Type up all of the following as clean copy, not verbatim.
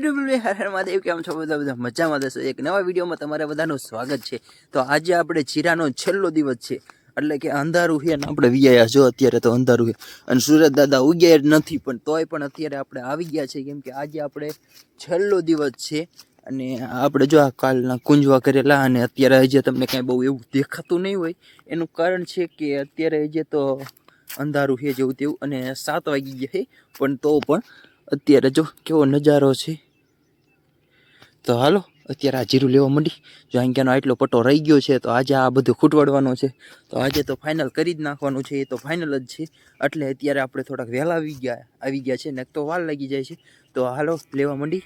મહાદેવ કેમ છો બધા મજામાં દેશો એક નવા વિડીયોમાં તમારે બધાનું સ્વાગત છે। તો આજે આપણે જીરાનો છેલ્લો દિવસ છે, એટલે કે અંધારું છે ને આપણે વિયા જો અત્યારે તો અંધારું છે અને સુરત દાદા ઉગ્યા જ નથી, પણ તોય પણ અત્યારે આપણે આવી ગયા છે કેમ કે આજે આપણે છેલ્લો દિવસ છે। અને આપણે જો આ કાલના કુંજવા કરેલા અને અત્યારે હજી તમને કાંઈ બહુ એવું દેખાતું નહીં હોય, એનું કારણ છે કે અત્યારે હજી તો અંધારું છે જેવું તેવું અને 7 વાગી ગયા છે, પણ તો પણ અત્યારે જો કેવો નજારો છે। તો હાલો અત્યારે આ જીરું લેવા માંડી, જો અહીંયાનો આટલો પટ્ટો રહી ગયો છે તો આજે આ બધું ખૂટવાડવાનો છે, તો આજે તો ફાઇનલ કરી જ નાખવાનું છે, એ તો ફાઇનલ જ છે। એટલે અત્યારે આપણે થોડાક વહેલા આવી ગયા છે ને તો વાર લાગી જાય છે, તો હાલો લેવા માંડી।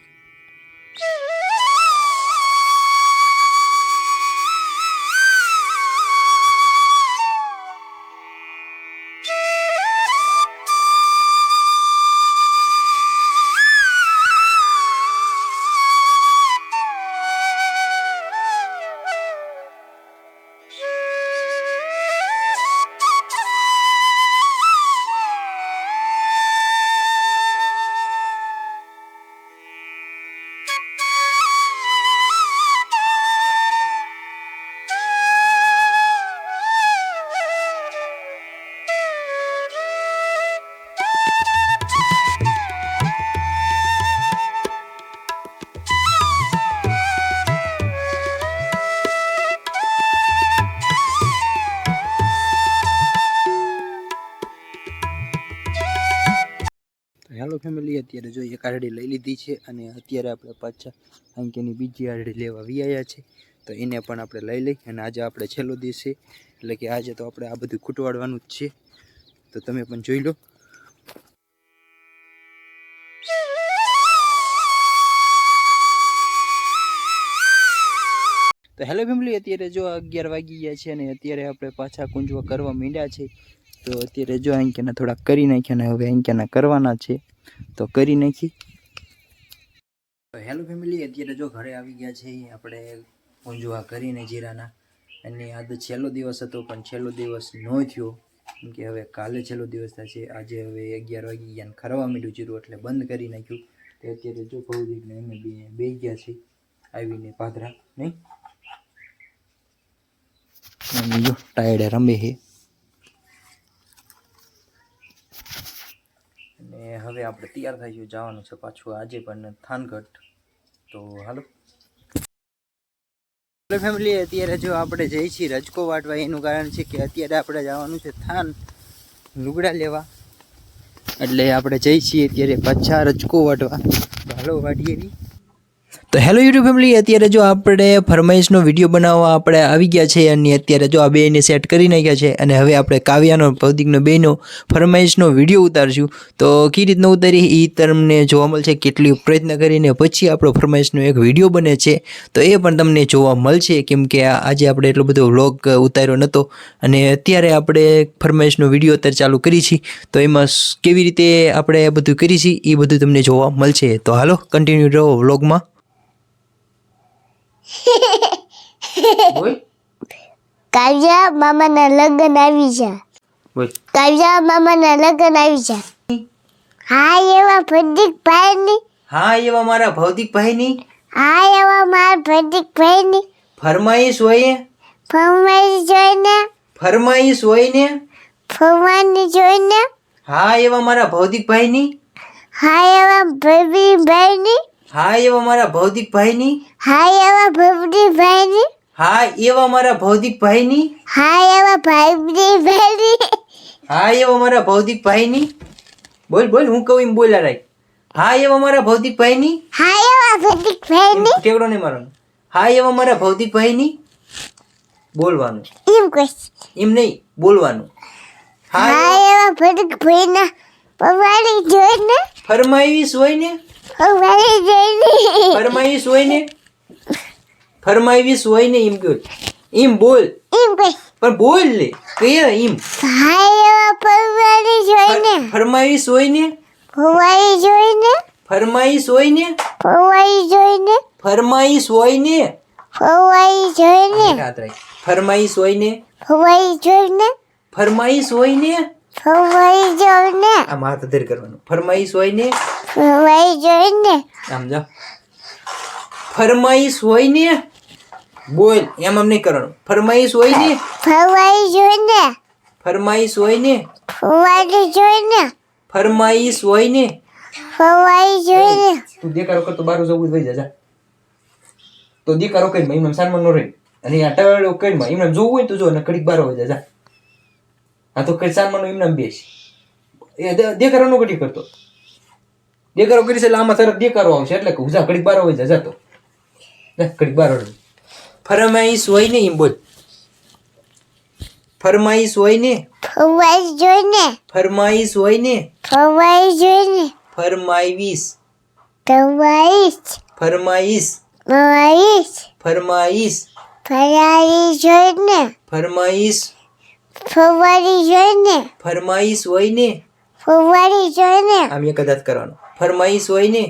હેલો ફેમિલી, અત્યારે જો એક આરડી લઈ લીધી છે અને અત્યારે આપણે પાછા અંકેની બીજી આરડી લેવા આવ્યા છે, તો એને પણ આપણે લઈ લઈ અને આજે આપણે છેલ્લો દિવસ છે, એટલે કે આજે તો આપણે આ બધું ખૂટવાડવાનું જ છે, તો તમે પણ જોઈ લો। તો હેલો ફેમિલી, અત્યારે જો 11 વાગી ગયા છે અને અત્યારે આપણે પાછા કુંજવા કરવા માંડ્યા છે, તો અત્યારે જો અંકેના થોડાક કરી નાખ્યા ને હવે અંકેના કરવાના છે, તો કરી નાખી। તો હેલો ફેમિલી, અત્યારે જો ઘરે આવી ગયા છે આપણે કુંજવા કરીને જીરાના, અને આજે છેલ્લો દિવસ હતો પણ છેલ્લો દિવસ ન થયો કેમ કે હવે કાલે છેલ્લો દિવસ થશે। આજે હવે 11 વાગી ગયા ને ખરવા માંડ્યું જીરું એટલે બંધ કરી નાખ્યું। તો અત્યારે જો ભૌતિકને અમે બે ગયા છે આવીને પાદરા નહીં, જો ટાયર્ડે રમે છે અને હવે આપણે તૈયાર થઈશું, જવાનું છે પાછું આજે પણ થાનગઢ। તો હાલો ફેમિલી, અત્યારે જો આપણે જઈ છીએ રજકો વાટવા, એનું કારણ છે કે અત્યારે આપણે જવાનું છે થાન લુગડા લેવા, એટલે આપણે જઈ છીએ અત્યારે પાછા રજકો વાટવા। તો હાલો વાટીએ બી। તો હેલો યુટ્યુબ ફેમિલી, અત્યારે જો આપણે ફરમાઈશનો વિડીયો બનાવવા આપણે આવી ગયા છે અને અત્યારે જો આ બેને સેટ કરી નાખ્યા છે અને હવે આપણે કાવ્યાનો ભૌતિકનો બેનો ફરમાઈશનો વિડીયો ઉતારશું। તો કઈ રીતના ઉતારી એ તમને જોવા મળશે, કેટલી પ્રયત્ન કરીને પછી આપણો ફરમાઈશનો એક વિડીયો બને છે, તો એ પણ તમને જોવા મળશે કેમ કે આજે આપણે એટલો બધો વ્લોગ ઉતાર્યો નહોતો અને અત્યારે આપણે ફરમાઈશનો વિડીયો અત્યારે ચાલુ કરી છીએ, તો એમાં કેવી રીતે આપણે બધું કરી છીએ એ બધું તમને જોવા મળશે। તો હાલો કન્ટિન્યુ રહો વ્લોગમાં। કાવ્યા મામાના લગ્ન આવી જા, કાવ્યા મામાના લગ્ન આવી જા। હા એવા ભૌતિકભાઈની, હા એવા મારા ભૌતિકભાઈની, હા એવા મારા ભૌતિકભાઈની ફરમાઈશ હોય, ફરમાઈશ જોઈને, ફરમાઈશ હોય ને, ફરમાઈશ જોઈને, હા એવા મારા ભૌતિકભાઈની, હા એવા ભૌતિકભાઈની, હા એવા મારા ભૌતિકભાઈની, હા એવા ભૌતિકભાઈની, હા એવા મારા ભૌતિકભાઈની, હા એવા ભૌતિકભાઈની, હા એવા મારા ભૌતિકભાઈની, બોલ બોલ હું કહું એમ બોલ્યા રાખ। હા એવા મારા ભૌતિકભાઈની, હા એવા ભૌતિકભાઈની, ટેકડો નહીં મારવાનો, હા એવા મારા ભૌતિકભાઈની બોલવાનું, એમ કહીશ, એમ નહીં બોલવાનું। હા એવા ભૌતિકભાઈના ફરમાઈશ જોઈને, ફરમાઈશ હોય ને, ફરમાઈશ જોઈને, ફરમાઈશ હોય ને, ફરમાઈશ હોય ને એમ કહ્યું, એમ બોલ, એમ કહીશ, પણ બોલ લે કે એમ। હા એવા ફરમાઈશ જોઈને, ફરમાઈશ હોય ને, ફરમાઈશ જોઈને, ફરમાઈશ હોય ને, ફરમાઈશ જોઈને, ફરમાઈશ હોય ને, ફરમાઈશ જોઈને, ફરમાઈશ હોય ને, ફરમાઈશ જોઈને, ફરમાઈશ હોય ને, ફરવાઈ જોઈને આમ હાથ અધર કરવાનું. ફરમાઈશ હોય ને ફરવાઈ જોઈને આમ જા. ફરમાઈશ હોય ને બોલ. એમ નહીં કરવાનું. ફરમાઈશ હોય ને ફરવાઈ જોઈને ફરમાઈશ હોય ને ફરવાઈ જોઈને ફરમાઈશ હોય ને. ફરવાઈ જોઈને તું દેખાડો કરતો બાર જવું થઈ જા. તો દેખાડો કઈ એમને સાનમાન નો રહી અને આ ટવાડો કઈ એમને જોવું હોય તો જો ને કડીક બાર હોય જા. આ તો કઈ સાનમાન નો એમને બેસ એ દેખાડો નો કડી કરતો. દેખાડો કરી છે એટલે આમાં તરત દેખાડો આવશે એટલે કહું જા કડીક બાર હોય જા. તો કડીક બાર હોય. ફરમાઈશ હોય ને એમ બોલ. ફરમાઈશ હોય ને ફરવાઈ જોઈને ફરમાઈશ હોય ને ફરવાઈ જોઈને ફરમાઈશ ફરવાઈશ ફરમાઈશ ફરવાઈશ ફરમાઈશ ફરવાઈ જોઈને ફરમાઈશ ફરવાઈ જોઈને ફરમાઈશ હોય ને. ફરવાઈ જોઈને આમ એક જ હાથ કરવાનો. ફરમાઈશ હોય ને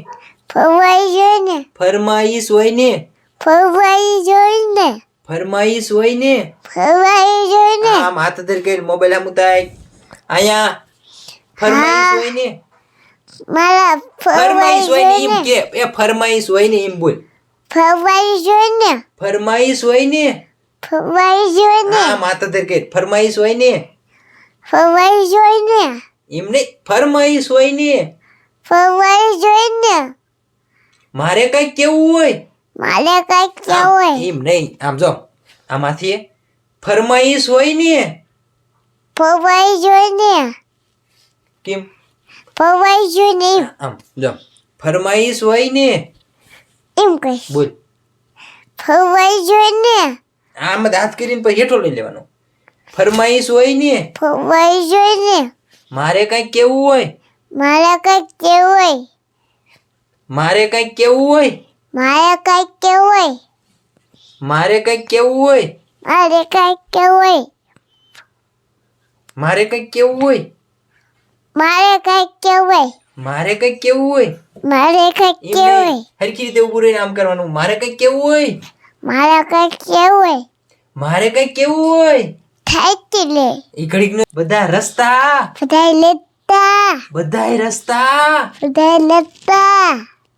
ફરવાઈ જોઈને ફરમાઈશ હોય ને ફરવાઈ જોઈને ફરમાઈશ હોય ને. ફરવાઈ જોઈને આમ હાથ અધર કરી મોબાઈલ આમ ઉતાય અહીંયા. ફરમાઈશ હોય ને મારા ફરમાઈશ હોય ને એમ જોઈને કે એ ફરમાઈશ હોય ને એમ બોલ. ફરવાઈ જોઈને ફરમાઈશ હોય ને ફરવાઈ જોઈને આમ હાથ અધર કરી. ફરમાઈશ હોય ને ફરવાઈ જોઈને એમ નહીં. ફરમાઈશ હોય ને. ફરવાઈ જોઈને મારે કઈ કેવું હોય મારે કઈ કેવું એમ નહીં. આમ જો આમાંથી ફરમાઈશ હોય ને ફરવાઈ જોઈને કેમ ફરવાઈ જોઈને આમ જો ફરમાઈશ હોય ને એમ કહીશ બોલ. ફરવાઈ જોઈને આમ જ હાથ કરીને પછી હેઠો લઈ લેવાનો. ફરમાઈશ હોય ને ફરવાઈ જોઈને મારે કઈ કેવું હોય મારે કઈ કેવું મારે કઈ કેવું હોય મારે કઈ કેવું મારે કઈ કેવું હોય મારે કઈ કેવું મારે કઈ કેવું હોય મારે કઈ કેવું મારે કઈ કેવું હોય મારે કઈ એમ કેવું નહીં. હરખી રીતે ઉભું રહીને આમ કરવાનું. મારે કઈ કેવું હોય મારે કઈ કેવું મારે કઈ કેવું હોય થાય લે એ ઘડીક બધા રસ્તા બધાય લેતા બધાય રસ્તા બધાય લેતા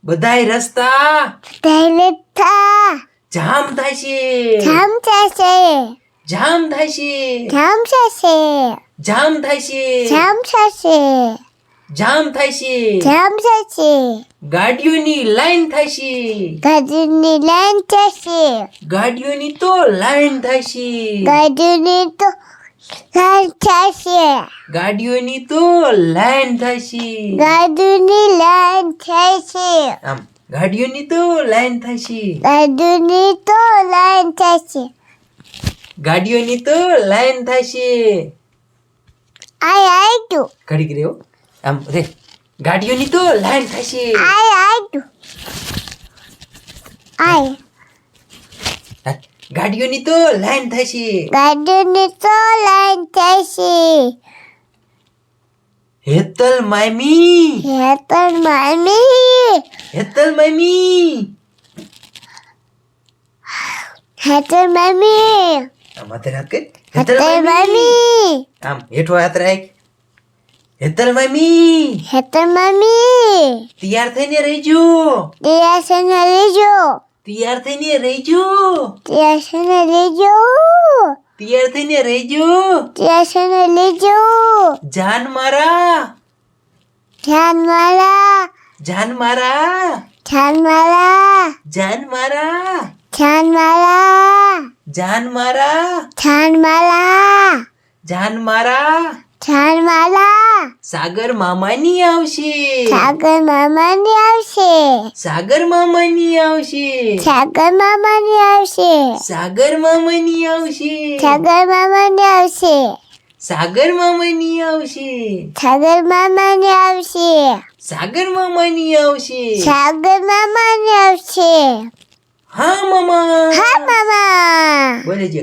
બધાય રસ્તા બધાય લેતા જામ થાય છે જામ થશે જામ થાય છે જામ થશે જામ થાય છે જામ થશે જામ થાય છે જામ થશે ગાડીઓની લાઈન થાય છે ગાડીની લાઈન થશે ગાડીઓની તો લાઈન થાય છે ગાડીની તો લાઈન થશે ગાડીઓની તો લાઈન થાય છે ગાડીની લાઈન થશે આમ ગાડીઓની તો લાઈન થાય છે ગાડીની તો લાઈન થશે ગાડીઓની તો લાઈન થાય છે આઈ તું ઘડીક રહ્યો આમ રે ગાડીઓની તો લાઈન થાય છે આઈ તું આઈ હા, ગાડીઓની તો લાઈન થાય છે ગાડીની તો લાઈન થશે હેતલ મામી હેતર મામી હેતલ મામી હેતર મામી આમ હાથે રાખ કર. હેતર મામી આમ હેઠો હાથ રાખ. હેતલ મામી હેતર મામી તૈયાર થઈને રહેજો તિયાસને લેજો તૈયાર થઈને રહેજો તિયાસને લેજો તૈયાર થઈને રહેજો તિયાસને લેજો જાન મારા ધ્યાન મારા જાન મારા ધ્યાન મારા જાન મારા ધ્યાન મારા જાન મારા ધ્યાન મારા જાન મારા ધ્યાન મારા સાગર મામાની આવશે સાગર મામાની આવશે સાગર મામાની આવશે સાગર મામાની આવશે સાગર મામાની આવશે સાગર મામાની આવશે સાગર મામાની આવશે સાગર મામાની આવશે સાગર મામાની આવશે સાગર મામાની આવશે હા મામા હા મામા બોલે છે